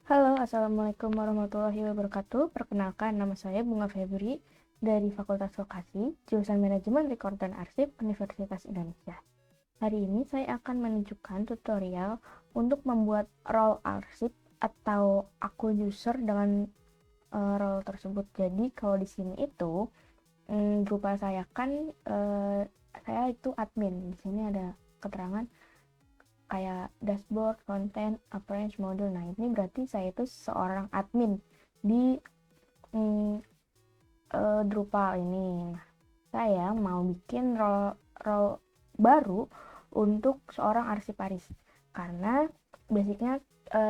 Halo, Assalamualaikum warahmatullahi wabarakatuh. Perkenalkan, nama saya Bunga Febri dari Fakultas Vokasi, jurusan Manajemen Rekor dan Arsip Universitas Indonesia. Hari ini saya akan menunjukkan tutorial untuk membuat role arsip atau akun user dengan role tersebut. Jadi kalau di sini itu Drupal saya kan saya itu admin. Di sini ada keterangan kayak dashboard, content, appearance, model. Nah, ini berarti saya itu seorang admin di Drupal ini. Nah, saya mau bikin role baru untuk seorang arsiparis karena basicnya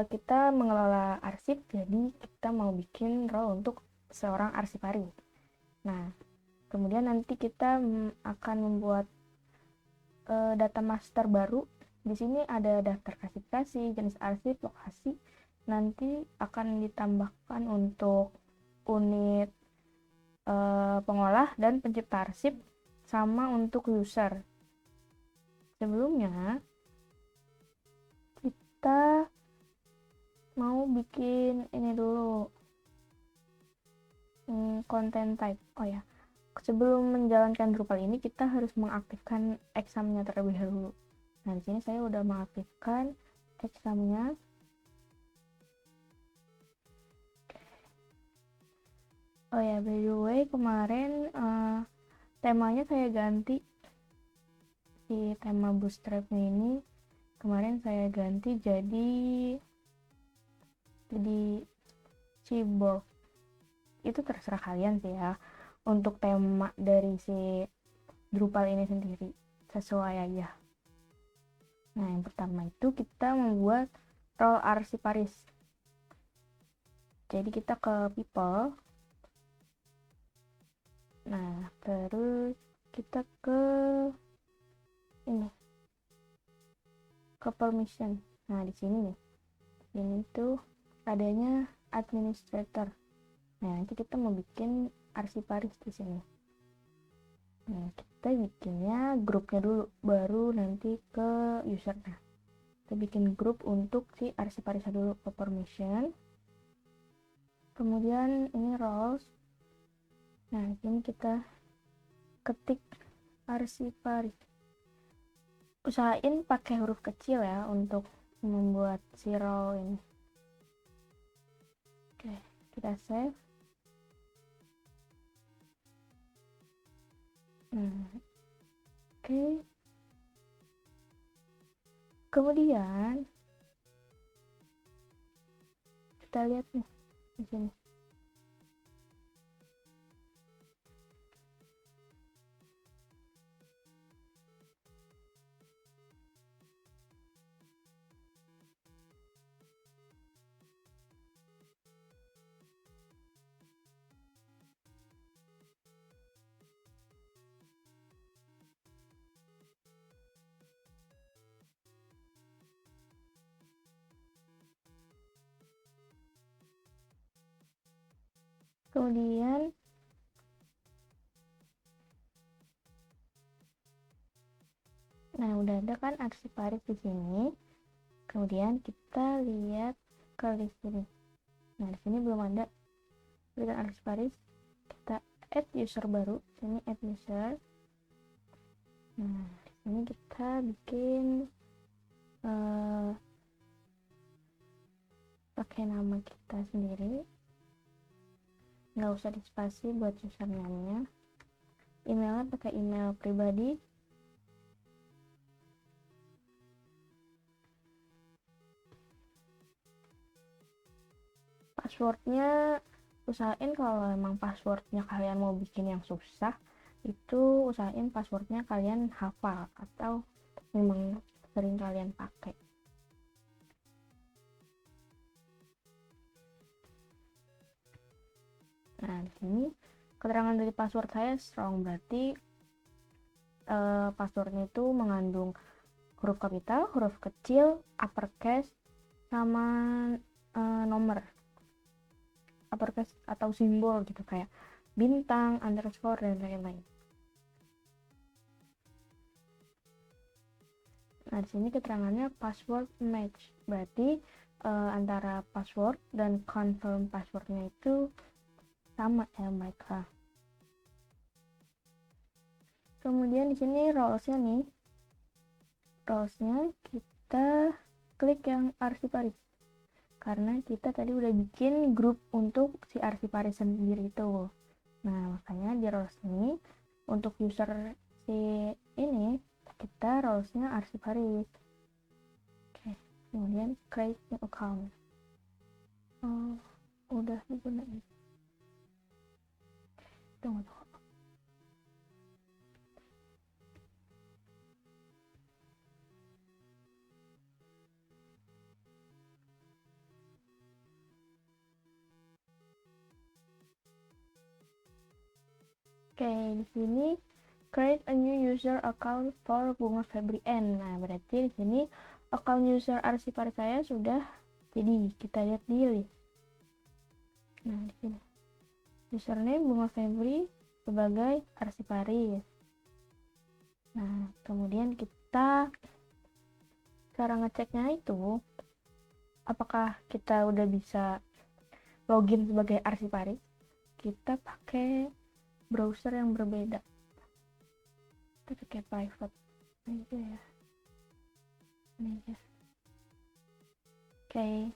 kita mengelola arsip, jadi kita mau bikin role untuk seorang arsiparis. Nah, kemudian nanti kita akan membuat data master baru. Di sini ada daftar klasifikasi, jenis arsip, lokasi. Nanti akan ditambahkan untuk unit pengolah dan pencipta arsip, sama untuk user. Sebelumnya kita mau bikin ini dulu, content type. Oh ya, sebelum menjalankan Drupal ini kita harus mengaktifkan examnya terlebih dahulu. Nah, di sini saya udah mengaktifkan examnya. Oh ya, by the way, kemarin temanya saya ganti. Di tema bootstrapnya ini kemarin saya ganti jadi cyborg. Itu terserah kalian sih ya, untuk tema dari si Drupal ini sendiri sesuai aja. Nah, yang pertama itu kita membuat role arsiparis. Jadi kita ke people. Nah, terus kita ke ini, ke permission. Nah, di sini nih, ini tuh adanya administrator. Nah, nanti kita mau bikin arsiparis di sini. Nah, kita bikinnya grupnya dulu, baru nanti ke usernya. Kita bikin grup untuk si arsiparisnya dulu, ke permission. Kemudian ini roles. Nah, ini kita ketik arsiparis. Usahain pakai huruf kecil ya untuk membuat si role ini. Oke, kita save. Oke. Kemudian kita lihat nih di sini. Kemudian nah, udah ada kan arsiparis di sini. Kemudian kita lihat ke list ini. Nah, di sini belum ada berikan arsiparis. Kita add user baru. Sini add user. Nah, di sini kita bikin pakai nama kita sendiri. Nggak usah di spasi buat username-nya. Emailnya pakai email pribadi. Passwordnya usahain kalau emang passwordnya kalian mau bikin yang susah, itu usahain passwordnya kalian hafal atau memang sering kalian pakai. Nah, di sini keterangan dari password saya strong, berarti passwordnya itu mengandung huruf kapital, huruf kecil, uppercase, sama nomor uppercase atau simbol gitu kayak bintang, underscore, dan lain-lain. Nah, di sini keterangannya password match, berarti antara password dan confirm passwordnya itu sama ya mereka. Kemudian di sini roles-nya nih, kita klik yang arsiparis karena kita tadi udah bikin grup untuk si arsiparis sendiri itu. Nah makanya di roles ini untuk user si ini kita roles-nya arsiparis. Oke, kemudian create new account. Udah digunain. Tunggu. Oke, di sini create a new user account for Bunga Febri N. Nah, berarti di sini account user arsiparis saya sudah jadi. Kita lihat di list. Nah, di sini username Bunga Febri sebagai arsiparis. Nah, kemudian kita cara ngeceknya itu apakah kita udah bisa login sebagai arsiparis. Kita pakai browser yang berbeda. Kita pakai private aja ya. Ini aja. Oke.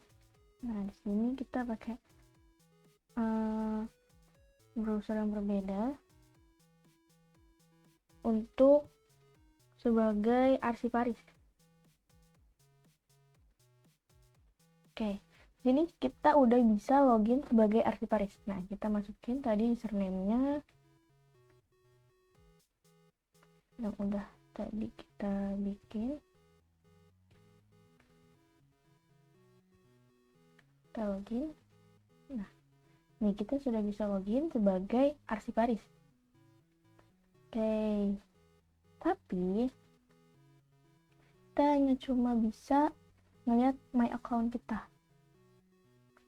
Nah, di sini kita pakai browser yang berbeda untuk sebagai arsiparis. Oke. Sini kita udah bisa login sebagai arsiparis. Nah, kita masukin tadi username-nya yang udah tadi kita bikin. Kita login. Nah, ini kita sudah bisa login sebagai arsiparis. Oke. Tapi kita hanya cuma bisa ngeliat my account kita.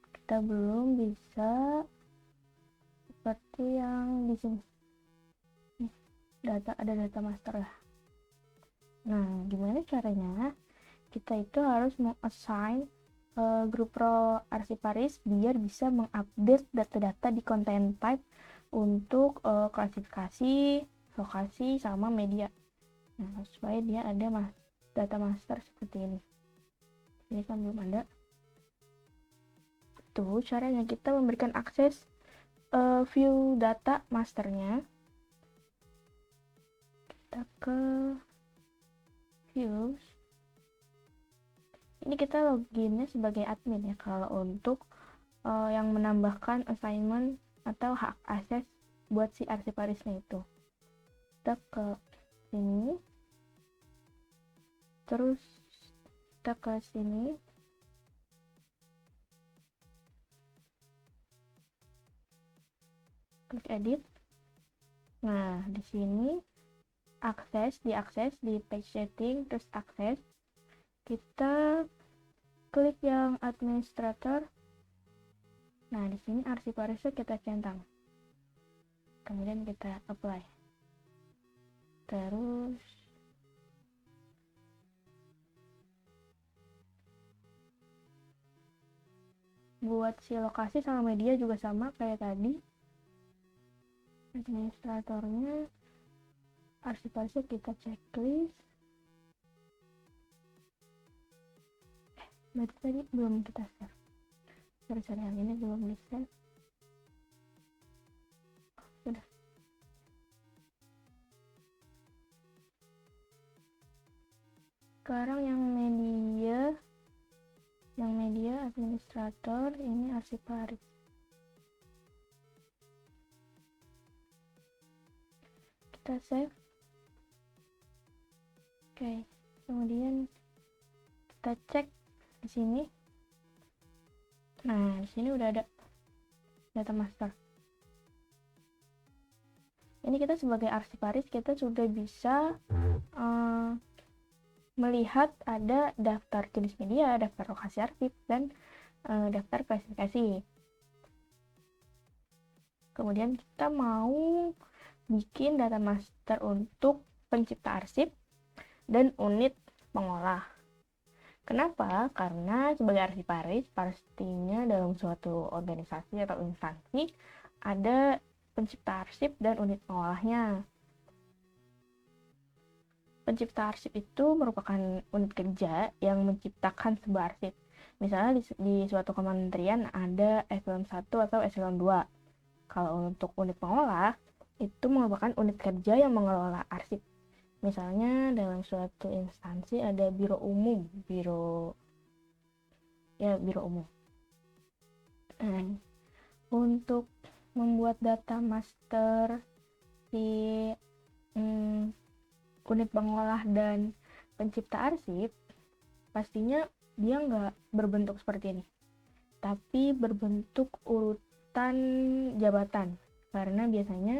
Kita belum bisa seperti yang di sini. Ada data master lah. Nah, gimana caranya? Kita itu harus meng-assign grup pro arsiparis biar bisa mengupdate data-data di content type untuk klasifikasi, lokasi, sama media. Nah, supaya dia ada data master seperti ini. Ini kan belum ada. Itu caranya kita memberikan akses view data masternya. Kita ke views. Ini kita loginnya sebagai admin ya kalau untuk yang menambahkan assignment atau hak akses buat si arsiparisnya itu. Kita ke sini, terus kita ke sini, klik edit. Nah, di sini diakses di page setting, terus akses. Kita klik yang administrator. Nah, di sini arsiparisnya kita centang. Kemudian kita apply. Terus buat si lokasi sama media juga sama kayak tadi. Administratornya arsiparisnya kita checklist. Berarti tadi belum kita save. Sorry, yang ini belum di save. Sudah. Sekarang yang media administrator ini arsiparis. Kita save. Oke, kemudian kita cek di sini. Nah, di sini udah ada data master. Ini kita sebagai arsiparis kita sudah bisa melihat ada daftar jenis media, daftar lokasi arsip, dan daftar klasifikasi. Kemudian kita mau bikin data master untuk pencipta arsip dan unit pengolah. Kenapa? Karena sebagai arsiparis, pastinya dalam suatu organisasi atau instansi ada pencipta arsip dan unit pengolahnya. Pencipta arsip itu merupakan unit kerja yang menciptakan sebuah arsip. Misalnya di suatu kementerian ada eselon 1 atau eselon 2. Kalau untuk unit pengolah, itu merupakan unit kerja yang mengelola arsip. Misalnya dalam suatu instansi ada biro umum, biro umum. Untuk membuat data master si unit pengolah dan pencipta arsip, pastinya dia nggak berbentuk seperti ini, tapi berbentuk urutan jabatan. Karena biasanya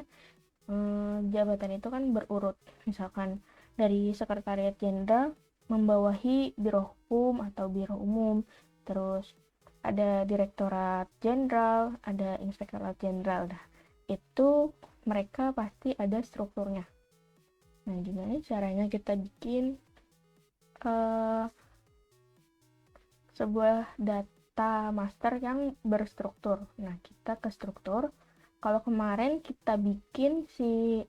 jabatan itu kan berurut, misalkan dari sekretariat jenderal membawahi biro hukum atau biro umum, terus ada direktorat jenderal, ada inspektorat jenderal. Nah, itu mereka pasti ada strukturnya. Nah, gimana caranya kita bikin sebuah data master yang berstruktur? Nah, kita ke struktur. Kalau kemarin kita bikin si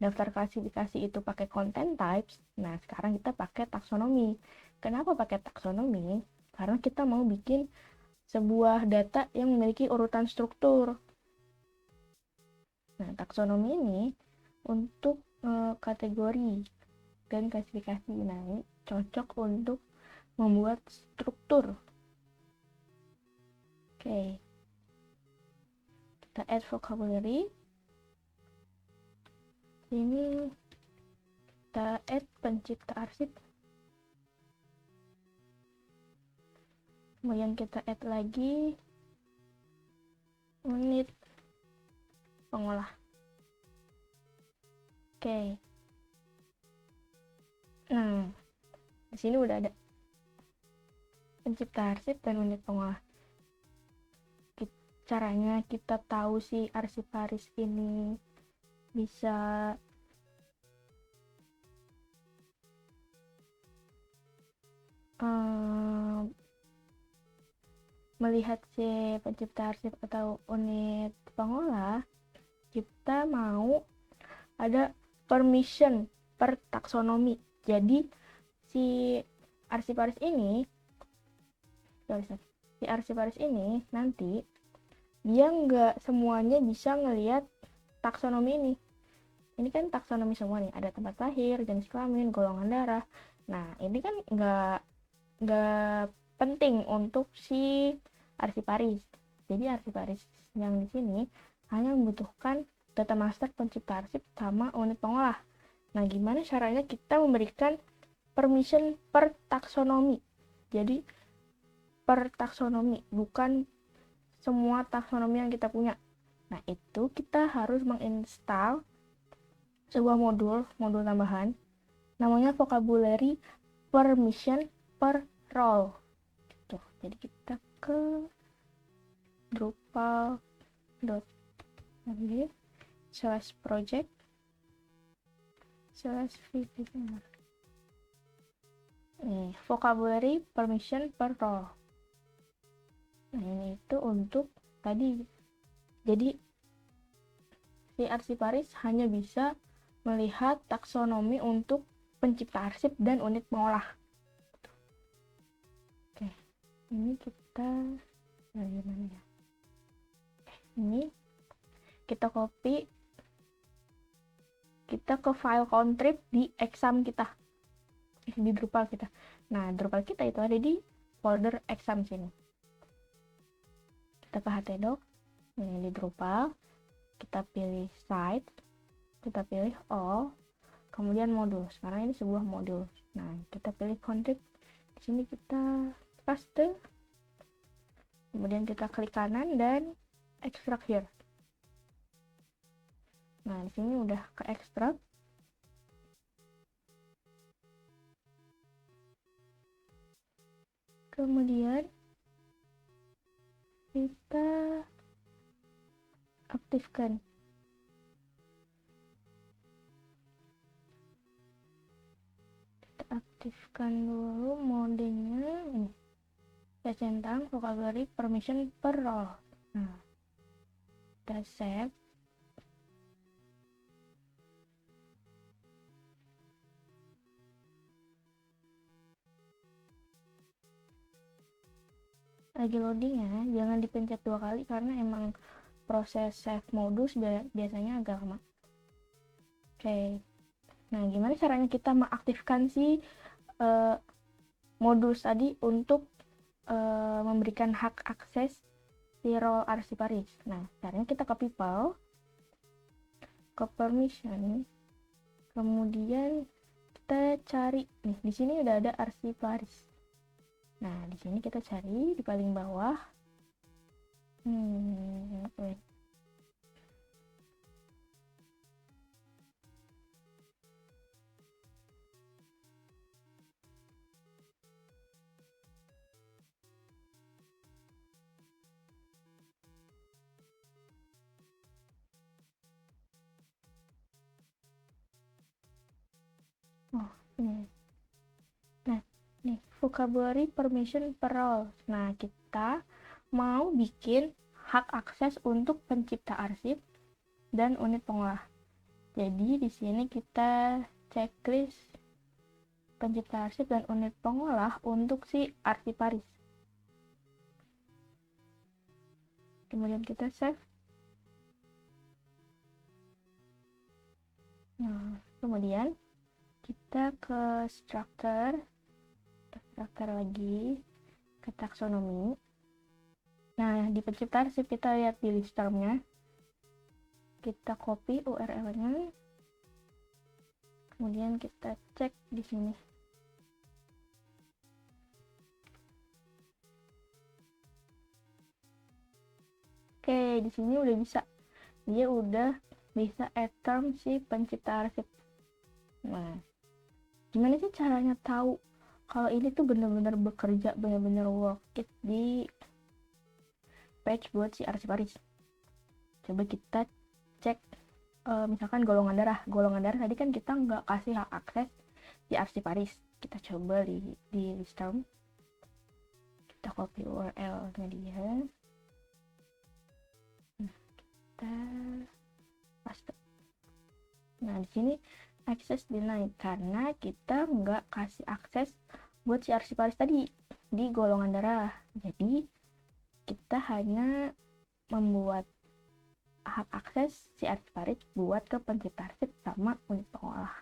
daftar klasifikasi itu pakai content types, nah sekarang kita pakai taksonomi. Kenapa pakai taksonomi? Karena kita mau bikin sebuah data yang memiliki urutan struktur. Nah, taksonomi ini untuk kategori dan klasifikasi. Nah, ini cocok untuk membuat struktur. Oke. Kita add vocabulary. Ini kita add pencipta arsip. Kemudian kita add lagi unit pengolah. Oke. Nah, di sini udah ada pencipta arsip dan unit pengolah. Caranya kita tahu si arsiparis ini bisa melihat si pencipta arsip atau unit pengolah, kita mau ada permission per taksonomi. Jadi si arsiparis ini nanti dia nggak semuanya bisa ngelihat taksonomi ini. Ini kan taksonomi semua nih, ada tempat lahir, jenis kelamin, golongan darah. Nah, ini kan nggak penting untuk si arsiparis. Jadi arsiparis yang di sini hanya membutuhkan data master pencipta arsip sama unit pengolah. Nah, gimana caranya kita memberikan permission per taksonomi? Jadi per taksonomi, bukan semua taksonomi yang kita punya. Nah, itu kita harus menginstal sebuah modul tambahan namanya vocabulary permission per role. Gitu. Jadi kita ke drupal.org/project/VPN. Nih, vocabulary permission per role. Nah, ini itu untuk tadi. Jadi si arsiparis hanya bisa melihat taksonomi untuk pencipta arsip dan unit pengolah. Oke, ini kita gimana ya? Ini kita copy, kita ke file contrib di exam kita, di Drupal kita. Nah, Drupal kita itu ada di folder exam sini. Kita ke htdoc, ini di Drupal, kita pilih site, kita pilih all, kemudian modul. Sekarang ini sebuah modul. Nah, kita pilih contrib. Di sini kita paste. Kemudian kita klik kanan dan extract here. Nah, di sini udah ke extract. Kemudian kita aktifkan. aktifkan dulu modenya ini. Kita centang vocabulary permission per role. Nah, kita save. Lagi loading ya, jangan dipencet 2 kali karena emang proses save modus biasanya agak lama. Oke. Nah, gimana caranya kita mengaktifkan si modus tadi untuk memberikan hak akses si role arsiparis. Nah, caranya kita ke people, ke permission, kemudian kita cari nih, di sini udah ada arsiparis. Nah, di sini kita cari di paling bawah. Oh, ini. Nah, nih vocabulary permission per role. Nah, kita mau bikin hak akses untuk pencipta arsip dan unit pengolah. Jadi di sini kita checklist pencipta arsip dan unit pengolah untuk si arsiparis. Kemudian kita save. Nah, kemudian kita ke structure lagi, ke taksonomi. Nah, di pencipta arsip kita lihat di list term-nya. Kita copy URL-nya. Kemudian kita cek di sini. Oke, di sini udah bisa. Dia udah bisa add term si pencipta arsip. Nah, gimana sih caranya tahu kalau ini tuh benar-benar bekerja, benar-benar work it di page buat si arsiparis? Coba kita cek misalkan golongan darah tadi kan kita nggak kasih hak akses di arsiparis. Kita coba di list term, kita copy URL-nya dia, kita paste. Nah, di sini akses denied karena kita nggak kasih akses buat si arsiparis tadi di golongan darah. Jadi kita hanya membuat hak akses si arsiparis buat ke pencipta arsip sama unit pengolah.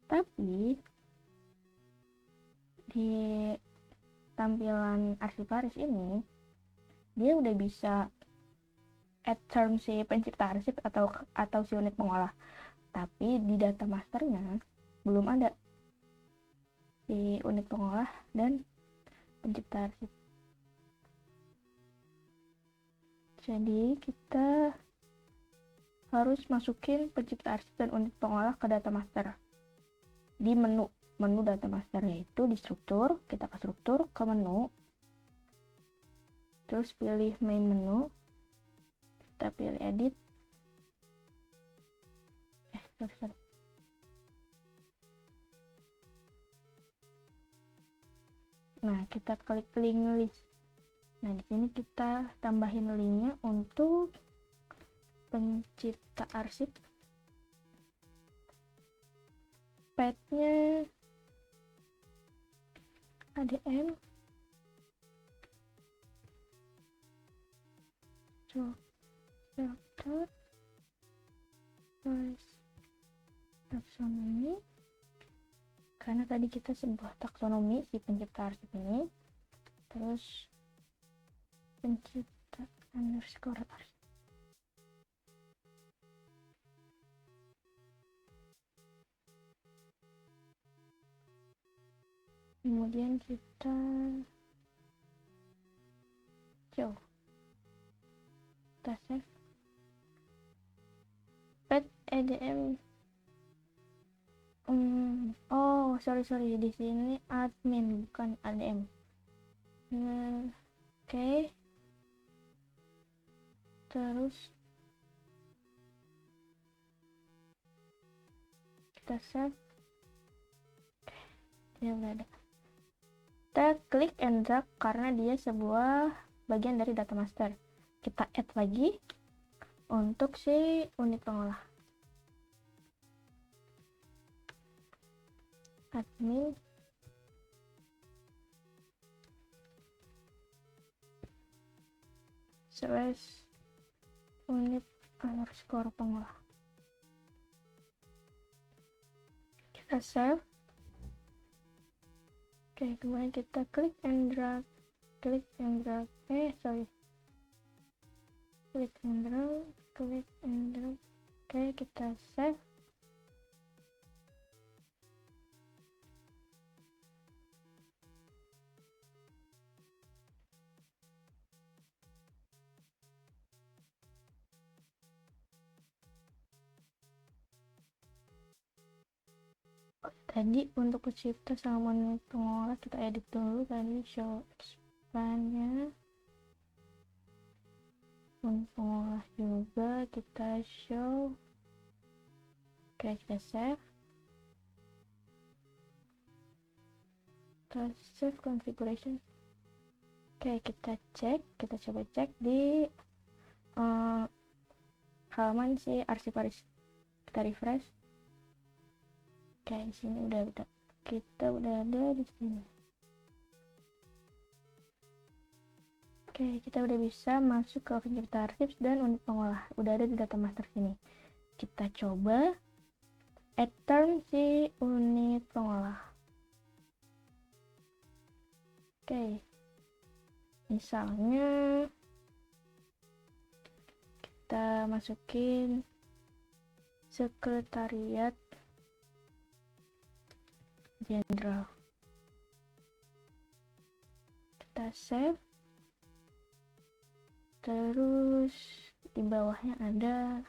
Tapi di tampilan arsiparis ini dia udah bisa add term si pencipta arsip atau si unit pengolah. Tapi di data masternya belum ada si unit pengolah dan pencipta arsip. Jadi kita harus masukin pencipta arsip dan unit pengolah ke data master di menu data master, yaitu di struktur. Kita ke struktur, ke menu, terus pilih main menu, kita pilih edit. Sorry. Nah, kita klik link list. Nah, di sini kita tambahin linknya untuk pencipta arsip. Path-nya ADM. Filter. Terus taksonomi. Karena tadi kita sebuah taksonomi si pencipta arsip ini. Terus pencipta underscore arsip. Kemudian kita save. Path ADM. Oh, sorry, di sini admin bukan ADM. Oke. Terus kita save. Ya udah ada. Kita klik and drag karena dia sebuah bagian dari data master. Kita add lagi untuk si unit pengolah. Admin / unit underscore pengolah. Kita save. Oke, kemudian kita klik and drag, klik and drag, klik and drag. Oke, kita save. Tadi untuk pencipta sama unit pengolah kita edit dulu, tadi show expand-nya. Unit pengolah juga kita show. Oke, kita save. Kita save configuration. Oke, kita coba cek di halaman si arsiparis. Kita refresh. Oke, di sini kita udah ada di sini. Oke, kita udah bisa masuk ke pencipta arsip dan unit pengolah. Udah ada di data master sini. Kita coba add term si unit pengolah. Oke, misalnya kita masukin sekretariat jenderal. Kita save. Terus di bawahnya ada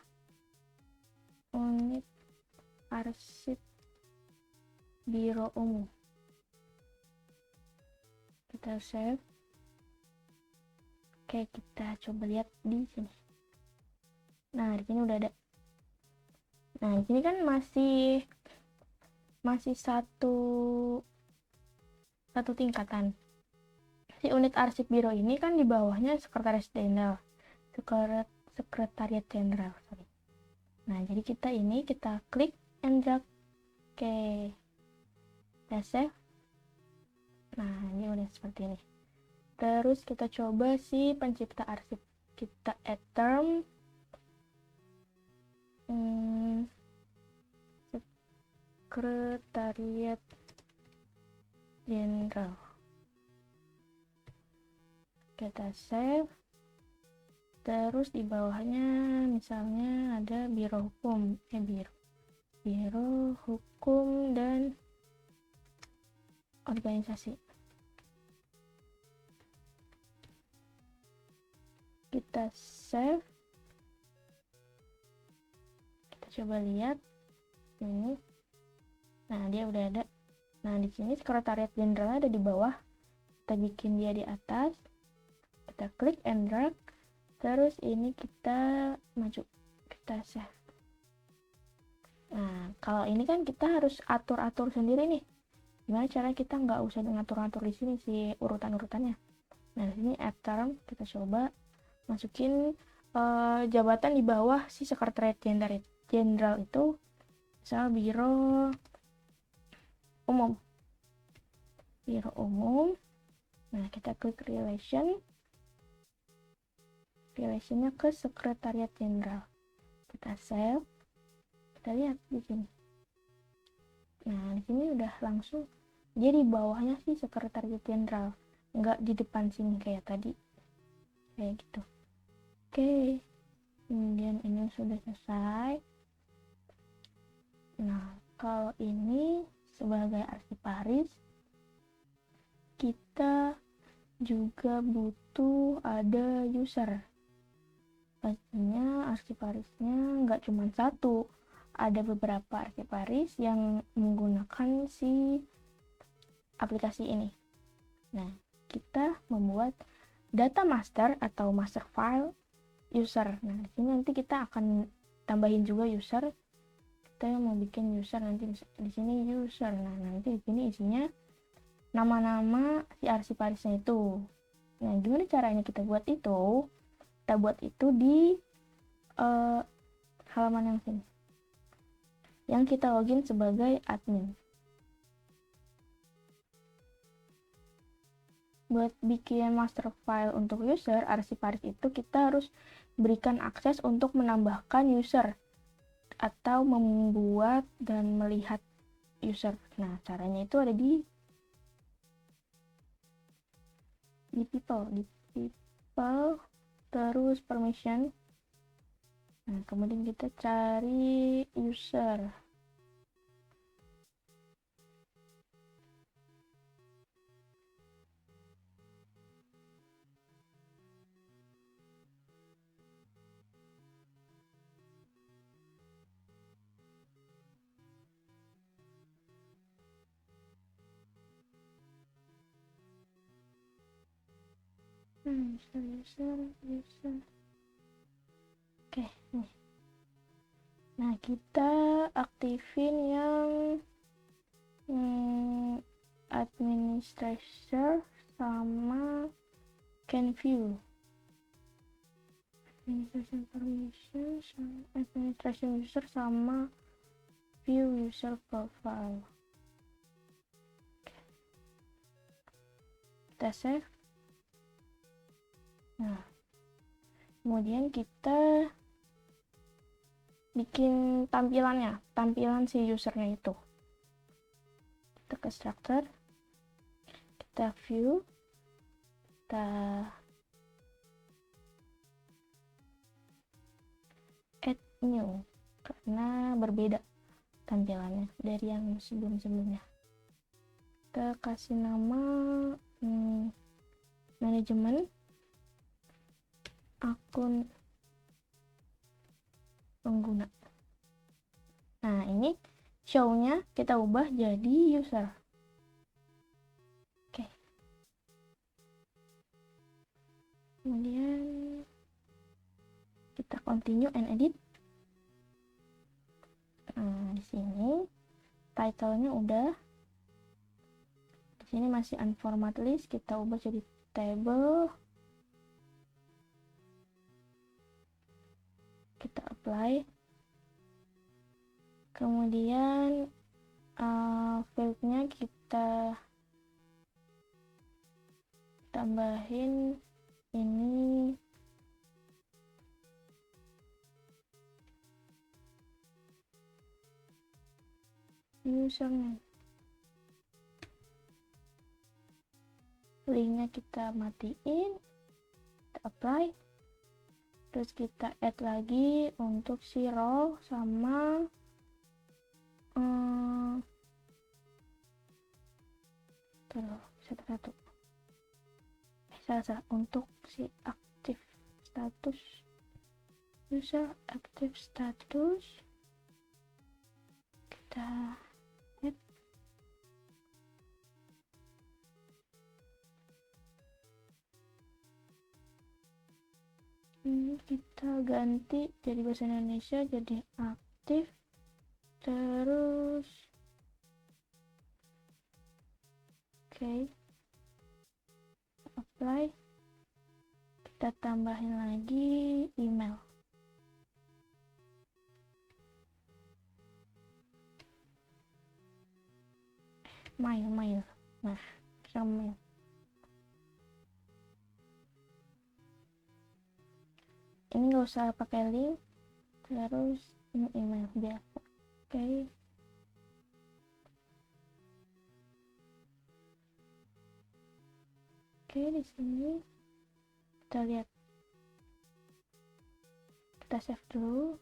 unit arsip biro umum. Kita save. Oke, kita coba lihat di sini. Nah, di sini udah ada. Nah, di sini kan masih satu tingkatan. Si unit arsip biro ini kan di bawahnya sekretaris jenderal, sekretariat jenderal. Nah, jadi kita klik and drag. Oke, kita save. Nah, ini udah seperti ini. Terus kita coba si pencipta arsip. Kita add term sekretariat jenderal. Kita save. Terus di bawahnya misalnya ada biro hukum, biro hukum dan organisasi. Kita save. Kita coba lihat ini. Nah, dia udah ada. Nah, di sini sekretariat jenderal ada di bawah. Kita bikin dia di atas. Kita klik and drag. Terus ini kita maju. Kita save. Nah, kalau ini kan kita harus atur-atur sendiri nih. Gimana cara kita nggak usah ngatur-ngatur di sini si urutan-urutannya. Nah, di sini add term kita coba masukin jabatan di bawah si sekretariat jenderal itu. Misal biro umum. Nah, kita klik relationnya ke sekretariat jenderal. Kita save. Kita lihat di sini. Nah, di sini udah langsung dia di bawahnya sih sekretariat jenderal, nggak di depan sini kayak tadi. Kayak gitu. Oke. Kemudian ini sudah selesai. Nah, kalau ini sebagai arsiparis, kita juga butuh ada user. Pastinya arsiparisnya nggak cuma satu, ada beberapa arsiparis yang menggunakan si aplikasi ini. Nah, kita membuat data master atau master file user. Nah, di sini nanti kita akan tambahin juga user. Kita mau bikin user nanti di sini user. Nah, nanti di sini isinya nama-nama si arsiparisnya itu. Nah, gimana caranya kita buat itu? Kita buat itu di halaman yang sini, yang kita login sebagai admin. Buat bikin master file untuk user arsiparis itu, kita harus berikan akses untuk menambahkan user atau membuat dan melihat user. Nah, caranya itu ada di people, terus permission. Nah, kemudian kita cari user. User. Oke, nih. Nah, kita aktifin yang administrator sama can view. Administration permission sama administration user sama view user profile. Kita save. Nah, kemudian kita bikin tampilan si usernya itu. Kita ke structure, kita view, kita add new karena berbeda tampilannya dari yang sebelum-sebelumnya. Kita kasih nama manajemen akun pengguna. Nah, ini show-nya kita ubah jadi user. Oke. Kemudian kita continue and edit. Nah, di sini title-nya udah. Di sini masih unformat list, kita ubah jadi table. Kita apply. Kemudian field-nya kita tambahin ini username. Linknya kita matiin, kita apply. Terus kita add lagi untuk si role sama satu-satu. Salah untuk si active status user active status kita add. Ini kita ganti jadi bahasa Indonesia jadi aktif, terus oke, apply. Kita tambahin lagi email. Mail. Nah, sama mail. Ini nggak usah pakai link, terus ini email biasa. Oke. Oke, di sini kita lihat. Kita save dulu.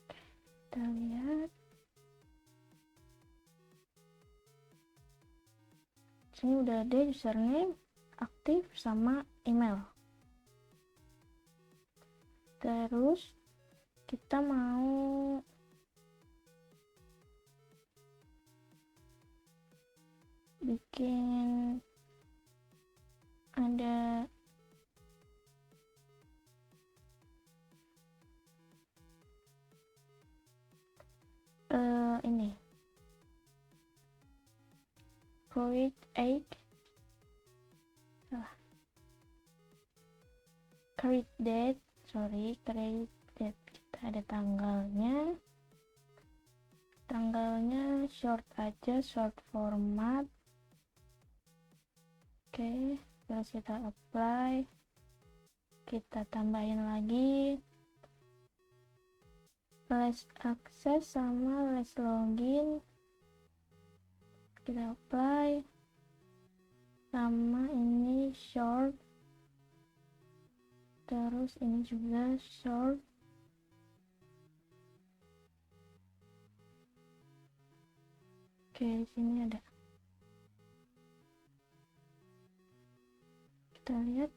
Kita lihat. Sini udah ada username, aktif sama email. Terus kita mau bikin ada ini create date, kita ada tanggalnya short aja, short format. Oke, terus kita apply, kita tambahin lagi less access sama less login, kita apply, sama ini short, terus ini juga short. Oke, di sini ada, kita lihat,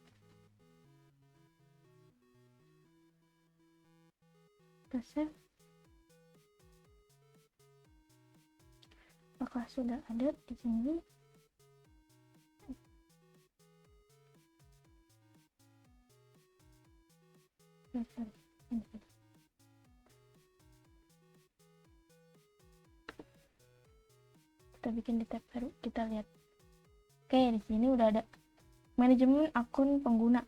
kita save. Apakah sudah ada di sini? Kita bikin di tab baru, kita lihat. Oke, di sini udah ada manajemen akun pengguna.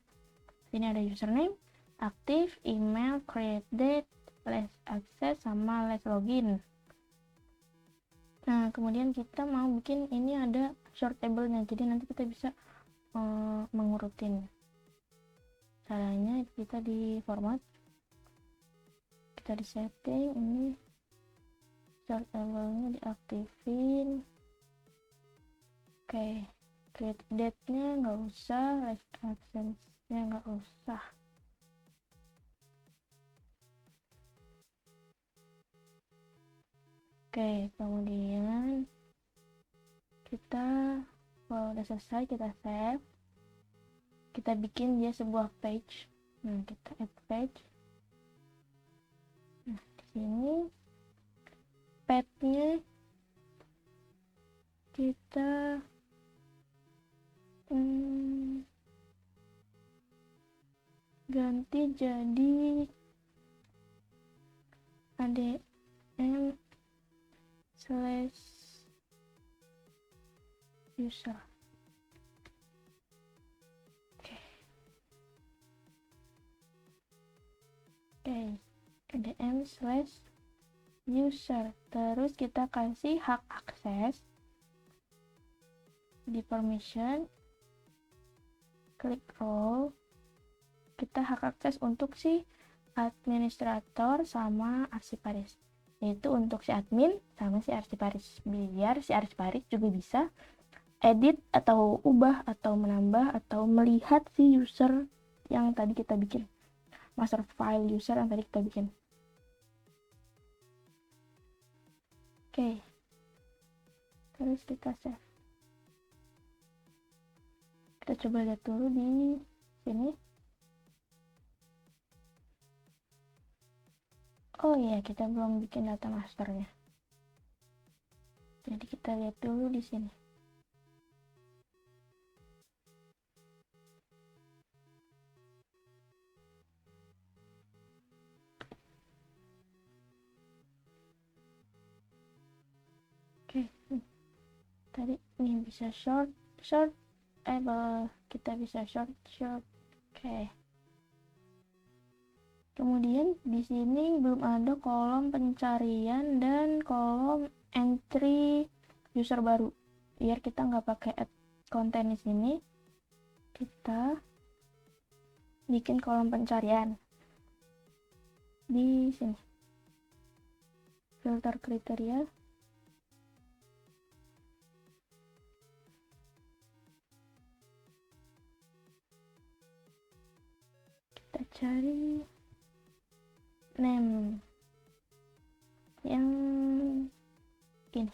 Sini ada username, aktif, email, create date, less access, sama less login. Nah, kemudian kita mau bikin ini ada short table-nya, jadi nanti kita bisa mengurutin. Caranya kita di format, kita di setting, ini short table-nya diaktifin. Oke, create date-nya nggak usah, less access-nya nggak usah. Oke, kemudian kita kalau udah selesai kita save, kita bikin dia sebuah page. Nah, kita add page. Nah, di sini path-nya kita ganti jadi adm /user. Oke, adm/user. Terus kita kasih hak akses di permission, klik all. Kita hak akses untuk si administrator sama arsiparis, yaitu untuk si admin sama si arsiparis, biar si arsiparis juga bisa edit atau ubah atau menambah atau melihat si user yang tadi kita bikin, master file user yang tadi kita bikin. Oke, terus kita save. Kita coba lihat dulu di sini. Oh iya, kita belum bikin data masternya. Jadi kita lihat dulu di sini. Oke, tadi ini bisa short, kita bisa short. Oke. Kemudian di sini belum ada kolom pencarian dan kolom entry user baru. Biar kita nggak pakai add konten di sini, kita bikin kolom pencarian di sini. Filter kriteria. Kita cari name yang ini,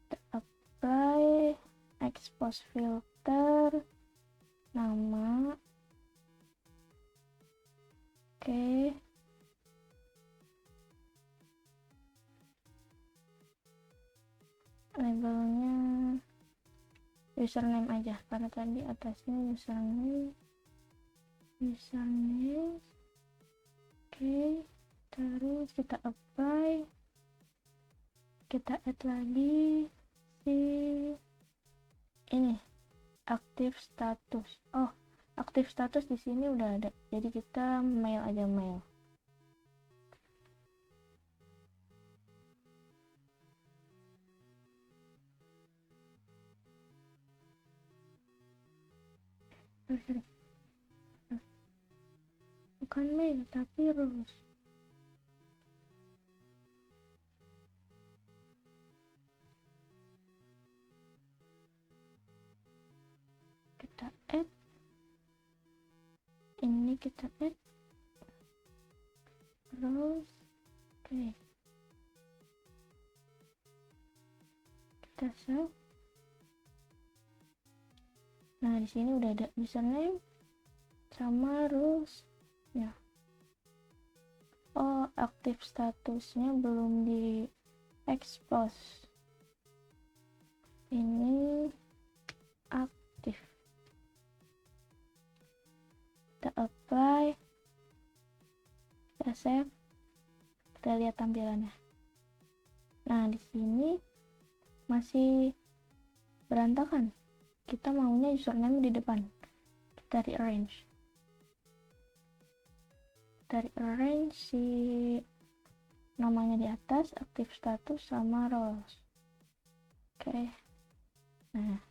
kita apply, expose filter, nama. Oke, labelnya username aja karena tadi atasnya username. Oke, terus kita apply, kita add lagi si ini aktif status. Oh, aktif status di sini udah ada, jadi kita mail aja, mail. Bukan mail tapi rules. Kita add, ini kita add rules. Oke, kita save. Nah, di sini udah ada username sama rules ya. Oh, aktif statusnya belum di expose. Ini aktif. Kita apply, kita save, kita lihat tampilannya. Nah, di sini masih berantakan. Kita maunya username di depan. Kita rearrange. Kita rearrange si namanya di atas, aktif status sama roles. Oke. Nah,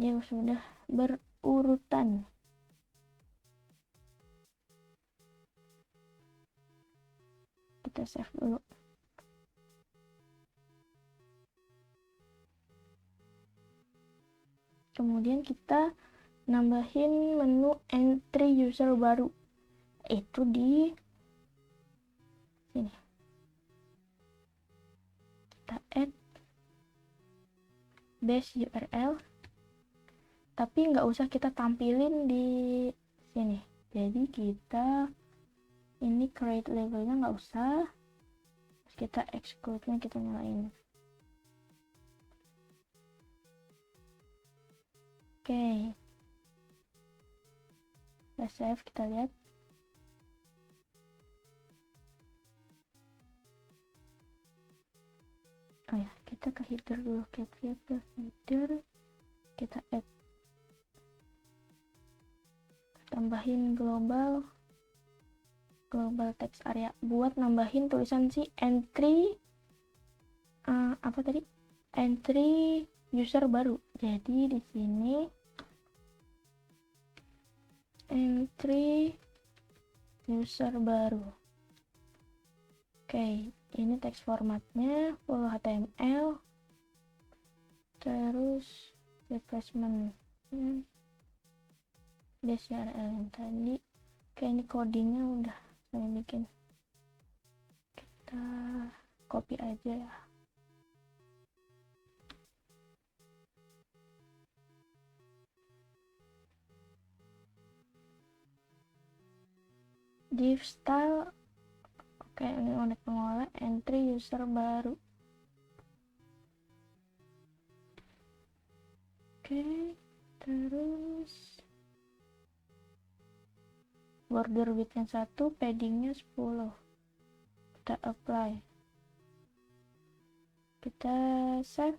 dia sudah berurutan. Kita save dulu. Kemudian kita nambahin menu entry user baru. Itu di sini. Kita add base URL. Tapi nggak usah kita tampilin di sini. Jadi kita ini create labelnya nggak usah. Terus kita exclude-nya kita nyalain. Oke. Kita save, kita lihat. Oh ya, kita ke header dulu. Kita lihat ke header. Kita add. Tambahin global text area buat nambahin tulisan si entry apa tadi? Entry user baru. Jadi di sini entry user baru. Oke, ini text formatnya full HTML. Terus replacement URL yang tadi. Oke, ini codingnya udah saya bikin. Kita copy aja ya. Div style. Oke, ini udah pengolah entry user baru. Oke, terus border width-nya 1, paddingnya 10. Kita apply. Kita save.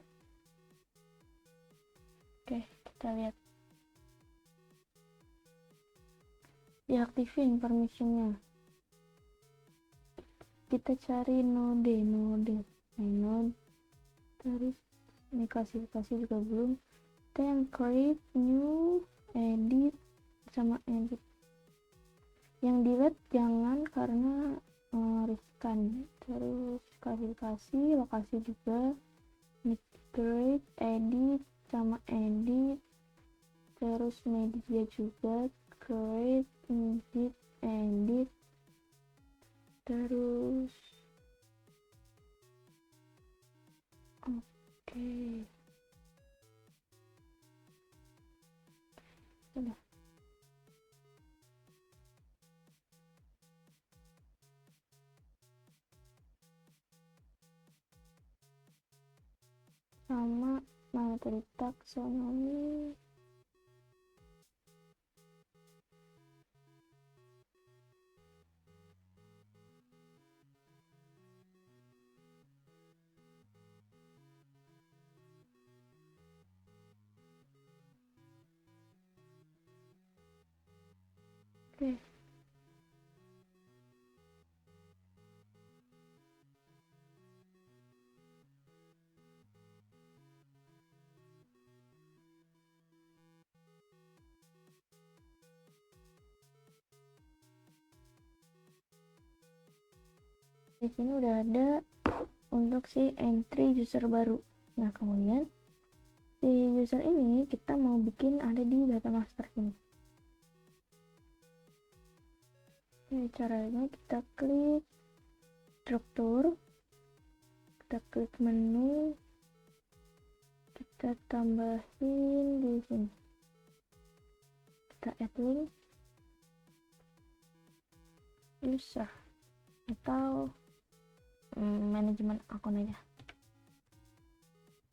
Oke, kita lihat. Diaktifin permission-nya. Kita cari node. Terus ini klasifikasi juga belum. Kita yang create, new, edit, sama edit. Yang delete jangan karena riskan. Terus klasifikasi, lokasi juga. Create, edit, sama edit. Terus media juga. Create, edit. Terus oke. Sudah. Sama mana tadi taksonomi. Di sini udah ada untuk si entry user baru. Nah, kemudian si user ini kita mau bikin ada di data master ini. Jadi caranya kita klik struktur, kita klik menu, kita tambahin di sini, kita add link user atau manajemen akun aja,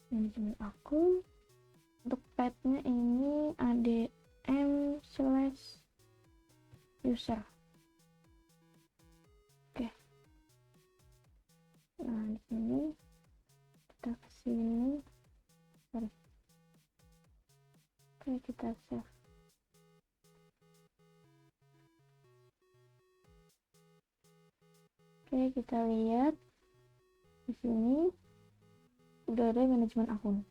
manajemen akun. Untuk path-nya ini adm/user. Oke, nah di sini kita kesini, oke, kita save. Oke, kita lihat di sini udah ada manajemen akun.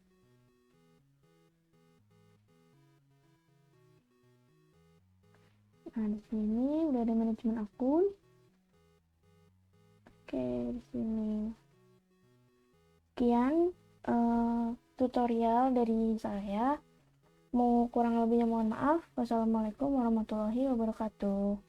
Nah, di sini udah ada manajemen akun. Oke, di sini. Sekian tutorial dari saya. Mau kurang lebihnya mohon maaf. Wassalamualaikum warahmatullahi wabarakatuh.